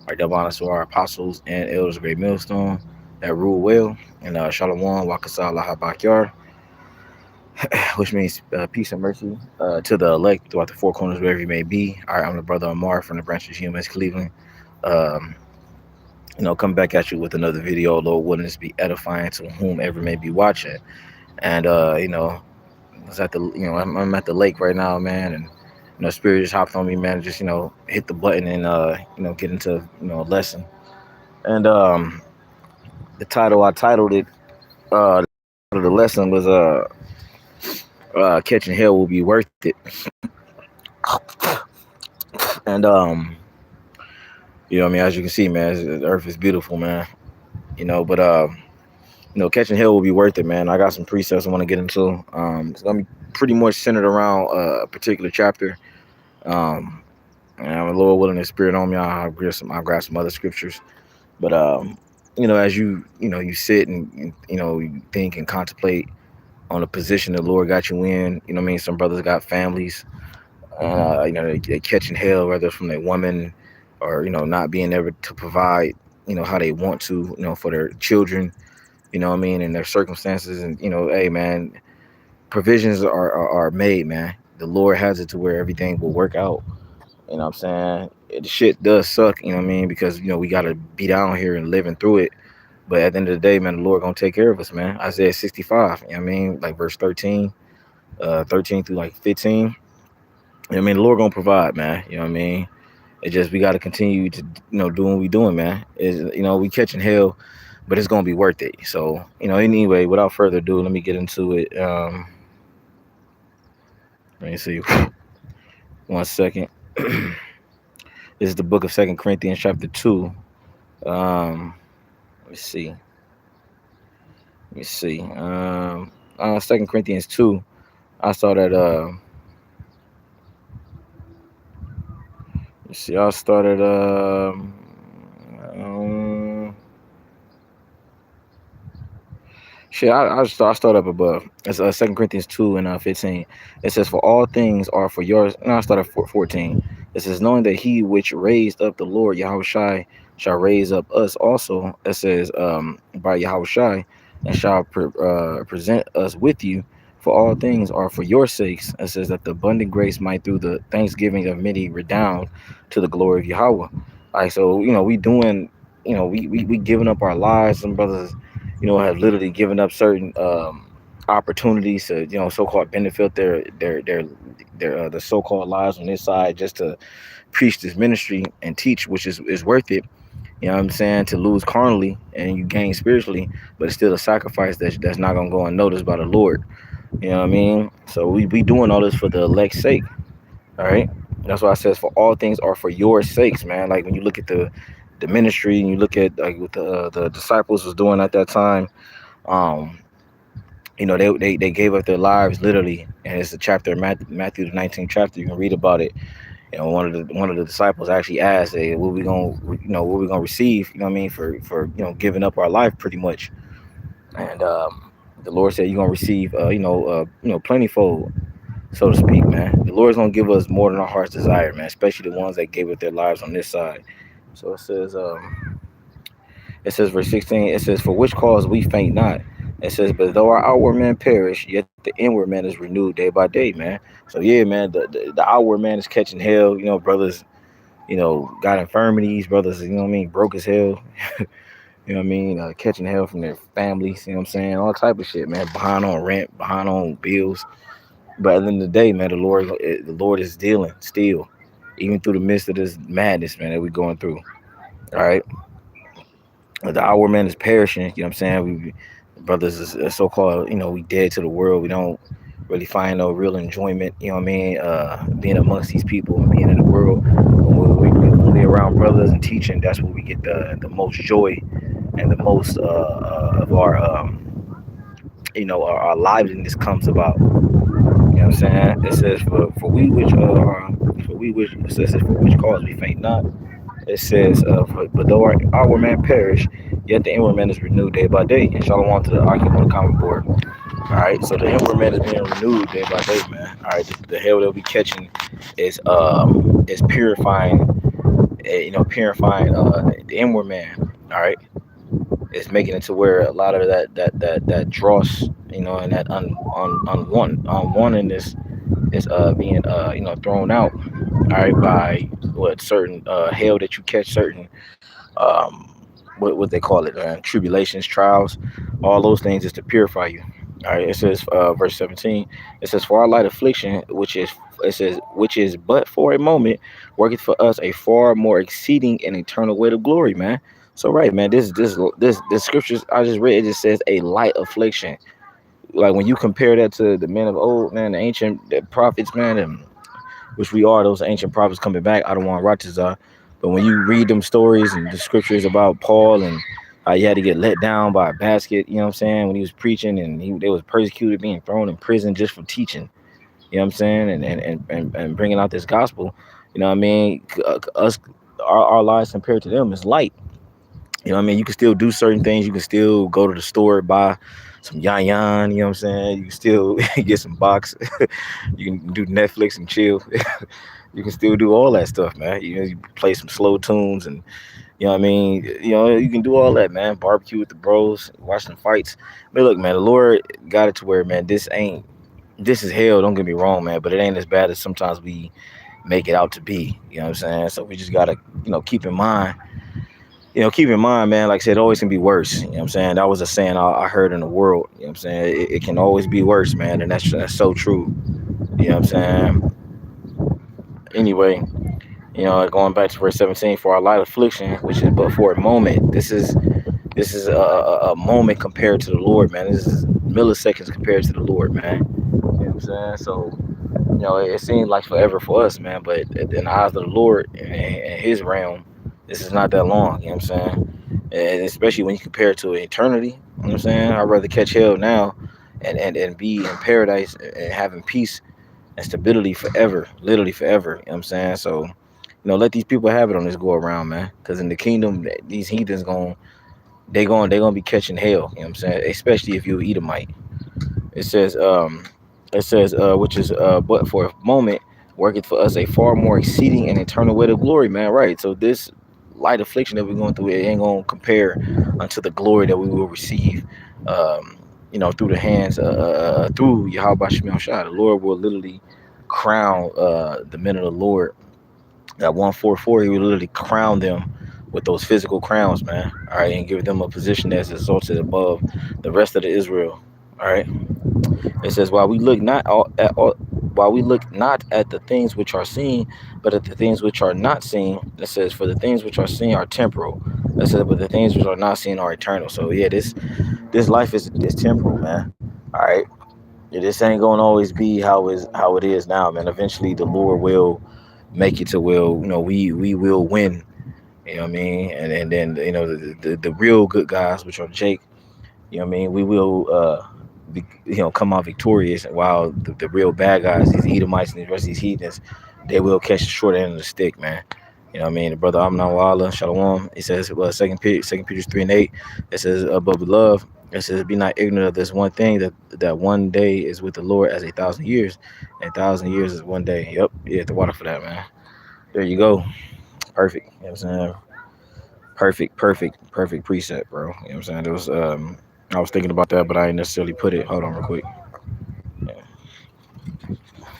Our double honors to our apostles and elders of Great Millstone that rule well. And Shalom, Wakasah, Lahabakyar, which means peace and mercy to the elect throughout the four corners, wherever you may be. All right, I'm the brother Amar from the branch of GMS Cleveland. Um, come back at you with another video. Lord, wouldn't this be edifying to whomever may be watching? And, I was at the, I'm at the lake right now, man. And, Spirit just hopped on me, man. Just, hit the button and, get into, a lesson. And the title I titled it, the lesson was catching hell will be worth it. And as you can see, man, the earth is beautiful, man. But catching hell will be worth it, man. I got some precepts I want to get into. It's gonna be pretty much centered around a particular chapter. And I'm a little willing to spirit on me. I'll grab some other scriptures. But as you sit and you think and contemplate on the position the Lord got you in. Some brothers got families. They catching hell, whether it's from their woman or not being able to provide how they want to for their children. And their circumstances. And hey, man, provisions are made, man. The Lord has it to where everything will work out. I'm saying? The shit does suck, because we gotta be down here and living through it. But at the end of the day, man, the Lord gonna take care of us, man. Isaiah 65, like verse 13, 13 through like 15. The Lord gonna provide, man. It's just we gotta continue to doing what we doing, man. Is we catching hell, but it's gonna be worth it. So, anyway, without further ado, let me get into it. Let me see. 1 second. This is the book of 2 Corinthians chapter 2. Let me see. 2 Corinthians 2. I saw that. Let's see. I started. Shit, I start up above. It's 2 Corinthians 2 and 15. It says, "For all things are for yours." No, I started at 14. It says, "Knowing that He which raised up the Lord Yahushai shall raise up us also." It says, "By Yahushai, and shall present us with you. For all things are for your sakes." It says that the abundant grace might through the thanksgiving of many redound to the glory of Yahweh. Like, so, we doing, we giving up our lives. Some brothers have literally given up certain opportunities to so-called benefit their the so-called lives on this side just to preach this ministry and teach, which is worth it. What I'm saying? To lose carnally and you gain spiritually, but it's still a sacrifice that's not gonna go unnoticed by the Lord. So we doing all this for the elect's sake. All right. That's why it says, "For all things are for your sakes," man. Like when you look at the ministry and you look at like what the disciples was doing at that time. um they gave up their lives literally, and it's a chapter in Matthew the 19th chapter. You can read about it. One of the disciples actually asked, "Hey, what we gonna receive, for giving up our life pretty much." And the Lord said, "You're gonna receive plentyfold, so to speak, man. The Lord's gonna give us more than our hearts desire, man, especially the ones that gave up their lives on this side." So it says verse 16, it says, "For which cause we faint not." It says, "But though our outward man perish, yet the inward man is renewed day by day," man. So yeah, man, the outward man is catching hell. Brothers, got infirmities. Brothers, broke as hell. Catching hell from their families. You know what I'm saying? All type of shit, man. Behind on rent, behind on bills. But at the end of the day, man, the Lord is dealing still, even through the midst of this madness, man, that we're going through. All right. The outward man is perishing. You know what I'm saying? We brothers is so-called, we dead to the world. We don't really find no real enjoyment, being amongst these people and being in the world. When we only around brothers and teaching, that's where we get the most joy and the most of our our liveliness comes about. You know what I'm saying? It says it says for which cause we faint not. It says, "But though our man perish, yet the inward man is renewed day by day." And shalom to the Akim on the comment board. All right, so the inward man is being renewed day by day, man. All right, the hell that we catching is purifying purifying the inward man. All right, it's making it to where a lot of that dross, and that unwantedness is being thrown out. All right, by what certain hell that you catch, certain um what they call it, tribulations, trials, all those things is to purify you. All right, it says verse 17, it says, for our light affliction, which is but for a moment, worketh for us a far more exceeding and eternal weight of glory, man. So right, man, this scriptures I just read, it just says a light affliction. Like when you compare that to the men of old, man, the ancient the prophets, man, and which we are, those ancient prophets coming back. I don't want Ratazar. But when you read them stories and the scriptures about Paul and how he had to get let down by a basket, you know what I'm saying, when he was preaching, and they was persecuted, being thrown in prison just for teaching, you know what I'm saying, and bringing out this gospel, you know what I mean? Us, our lives compared to them is light. You know what I mean? You can still do certain things. You can still go to the store, buy some yan, you know what I'm saying? You can still get some box. You can do Netflix and chill. You can still do all that stuff, man. You play some slow tunes, and you know what I mean? You can do all that, man. Barbecue with the bros, watch some fights. But look, man, the Lord got it to where, man, this is hell, don't get me wrong, man, but it ain't as bad as sometimes we make it out to be. You know what I'm saying? So we just gotta, keep in mind, man, like I said, it always can be worse. You know what I'm saying? That was a saying I heard in the world. You know what I'm saying? It can always be worse, man, and that's so true. You know what I'm saying? Anyway, going back to verse 17, for our light affliction, which is but for a moment. This is a moment compared to the Lord, man. This is milliseconds compared to the Lord, man. You know what I'm saying? So, it seems like forever for us, man, but in the eyes of the Lord and his realm, this is not that long. You know what I'm saying? And especially when you compare it to eternity, you know what I'm saying? I'd rather catch hell now and be in paradise and having peace and stability forever, literally forever. You know what I'm saying? So, let these people have it on this go around, man. Because in the kingdom, these heathens they gonna be catching hell. You know what I'm saying? Especially if you're Edomite. It says, which is but for a moment worketh for us a far more exceeding and eternal weight of glory, man. Right. So this light affliction that we're going through, it ain't gonna compare unto the glory that we will receive. Through the hands, through Yahweh Shemel Shah. The Lord will literally crown the men of the Lord. That 144, he will literally crown them with those physical crowns, man. All right, and give them a position that's exalted above the rest of the Israel. All right. It says, while we look not at the things which are seen, but at the things which are not seen. It says, for the things which are seen are temporal. It says, but the things which are not seen are eternal. So yeah, this life is temporal, man. All right. Yeah, this ain't gonna always be how it is now, man. Eventually, the Lord will make it to will we will win. You know what I mean? And then the real good guys, which are Jake. You know what I mean? We will come out victorious, while the real bad guys, these Edomites and the rest of these heathens, they will catch the short end of the stick, man. You know what I mean? The brother Amnon Walla, Shalom, it says, well, second Peter 3:8, it says, but beloved, it says, be not ignorant of this one thing, that one day is with the Lord as 1,000 years, and 1,000 years is one day. Yep, yeah, the water for that, man. There you go. Perfect. You know what I'm saying? Perfect preset, bro. You know what I'm saying? There was I was thinking about that, but I didn't necessarily put it. Hold on real quick. Yeah.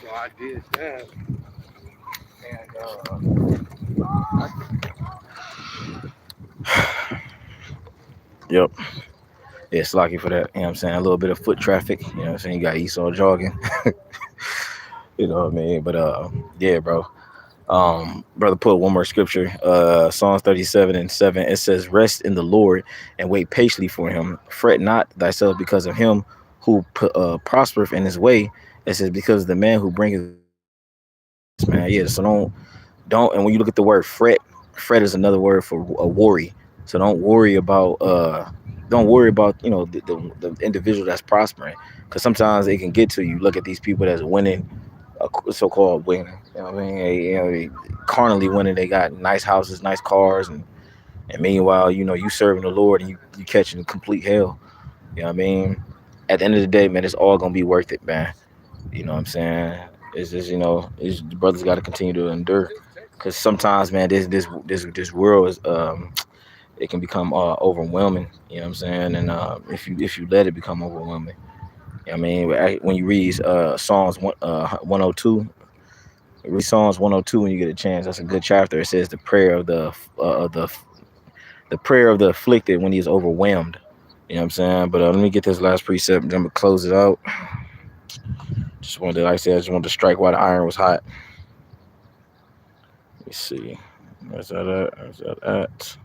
So I did that. Yep. Yeah, Slocky for that. You know what I'm saying? A little bit of foot traffic. You know what I'm saying? You got Esau jogging. You know what I mean? But yeah, bro. Brother put one more scripture. Psalms 37:7. It says, rest in the Lord and wait patiently for him. Fret not thyself because of him who prospereth in his way. It says, because the man who bringeth, man. Yeah, so don't and when you look at the word fret is another word for a worry. So don't worry about the individual that's prospering, because sometimes it can get to you. Look at these people that's winning, so-called winning, you know what I mean, carnally winning. They got nice houses, nice cars, and meanwhile, you serving the Lord, and you catching complete hell. You know what I mean? At the end of the day, man, it's all gonna be worth it, man. You know what I'm saying? It's just, it's, the brothers got to continue to endure. Because sometimes, man, this world is it can become overwhelming. You know what I'm saying? And if you let it become overwhelming, you know what I mean, when you read Psalms 102, read Psalms 102 when you get a chance. That's a good chapter. It says the prayer of the afflicted when he is overwhelmed. You know what I'm saying? But let me get this last precept, and then I'm gonna close it out. Just wanted to, like I said, I just wanted to strike while the iron was hot. Let me see. Where's that at? Where's that at?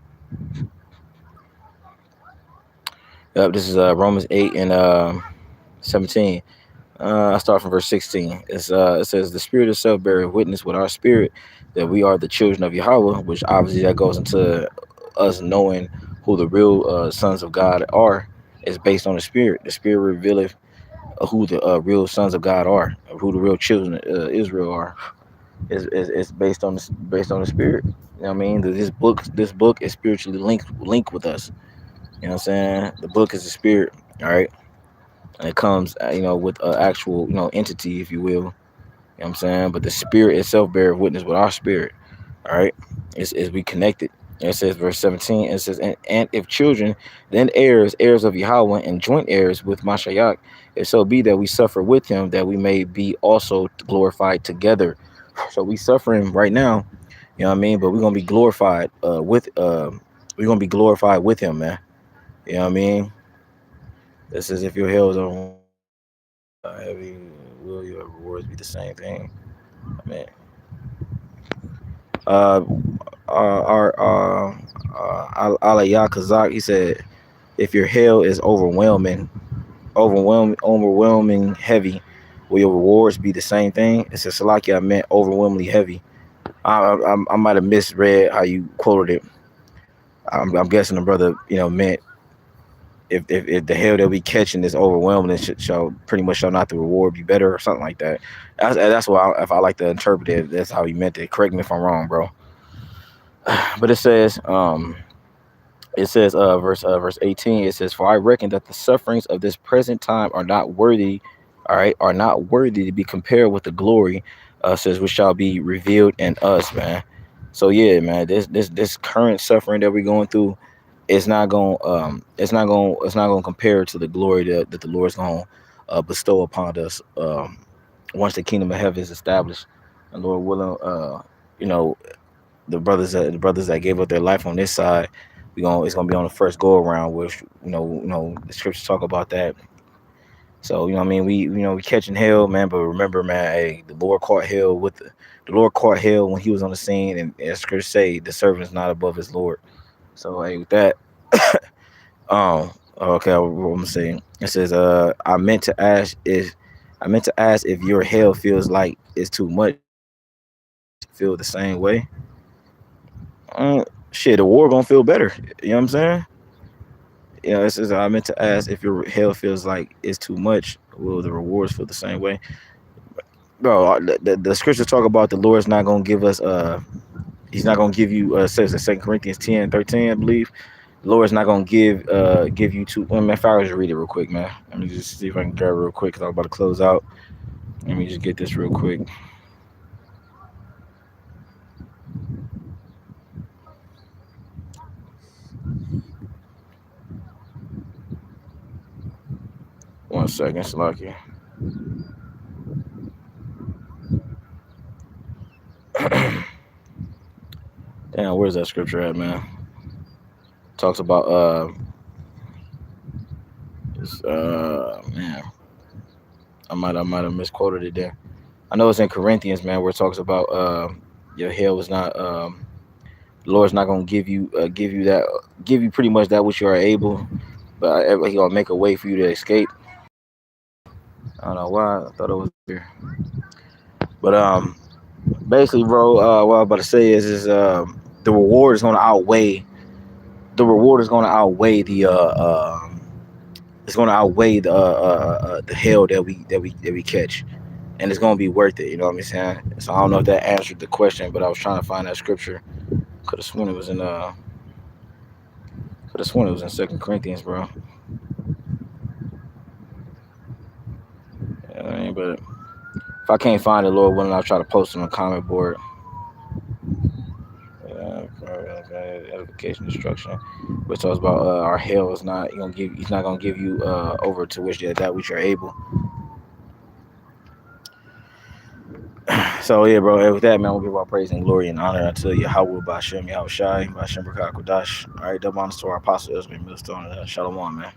Yep, this is Romans 8 and 17. I start from verse 16. It says, "The Spirit itself beareth witness with our spirit that we are the children of Yahweh," which obviously that goes into us knowing who the real sons of God are. Is based on the Spirit. The Spirit revealeth who the real sons of God are, who the real children of Israel are. Is based on the Spirit. You know what I mean? This book is spiritually linked with us. You know what I'm saying? The book is the Spirit. All right. And it comes, with actual, entity, if you will. You know what I'm saying? But the Spirit itself bears witness with our spirit. All right. Is we connected. And it says, verse 17, it says, and if children, then heirs of Yahweh, and joint heirs with Mashiach, if so be that we suffer with him, that we may be also glorified together. So we suffering right now, you know what I mean? But we're gonna be glorified we're gonna be glorified with him, man. You know what I mean? This is if your hell is on heavy, will your rewards be the same thing? I mean, uh, Aliyah Kazak, he said, if your hell is overwhelming heavy, will your rewards be the same thing? It says, Salakia, I meant overwhelmingly heavy. I might have misread how you quoted it. I'm guessing the brother, meant if the hell that we catching is overwhelming, it shall pretty much shall not the reward be better or something like that. That's why if I like to interpret it, that's how he meant it. Correct me if I'm wrong, bro. But it says verse 18. It says, "For I reckon that the sufferings of this present time are not worthy, all right, are not worthy to be compared with the glory, says which shall be revealed in us, man." So yeah, man, this current suffering that we're going through, it's not going to compare to the glory that the Lord's going to bestow upon us once the kingdom of heaven is established, and Lord willing, you know the brothers that gave up their life on this side, it's gonna be on the first go around, which the scriptures talk about that. So what I mean, we catching hell, man. But remember, man, hey, the Lord caught hell when he was on the scene, and as scriptures say, the servant is not above his Lord. So hey, with that, okay, what I'm saying, it says, I meant to ask if your hell feels like it's too much. Feel the same way? Shit, the war gonna feel better. You know what I'm saying? It says, I meant to ask if your hell feels like it's too much. Will the rewards feel the same way, bro? The scriptures talk about the Lord's not gonna give us. He's not gonna give you. Says in 2 Corinthians 10:13, I believe. The Lord's not gonna give you two. Man, if I was to read it real quick, man. Let me just see if I can grab it real quick because I'm about to close out. Let me just get this real quick. One second, Slocky. Damn, where's that scripture at, man? Talks about man, I might have misquoted it there. I know it's in Corinthians, man, where it talks about your hell is not the Lord's not gonna give you pretty much that which you are able, but he gonna make a way for you to escape. I don't know why I thought it was here, but basically, bro, what I'm about to say the reward is gonna outweigh the it's gonna outweigh the hell that we catch, and it's gonna be worth it. You know what I'm saying? So I don't know if that answered the question, but I was trying to find that scripture. Could have sworn it was in Second Corinthians, bro. But if I can't find it, Lord willing, I'll try to post it on the comment board. sanctification, destruction, which talks about our hell is not gonna give. He's not gonna give you over to which that which you're able. So yeah, bro. With that, man, we'll give our praise and glory and honor unto Yahweh Bashem Yahweh Shai Bashem Brakah Kodash. All right, double honors to our apostle Ezra Millstone. Shalom, man.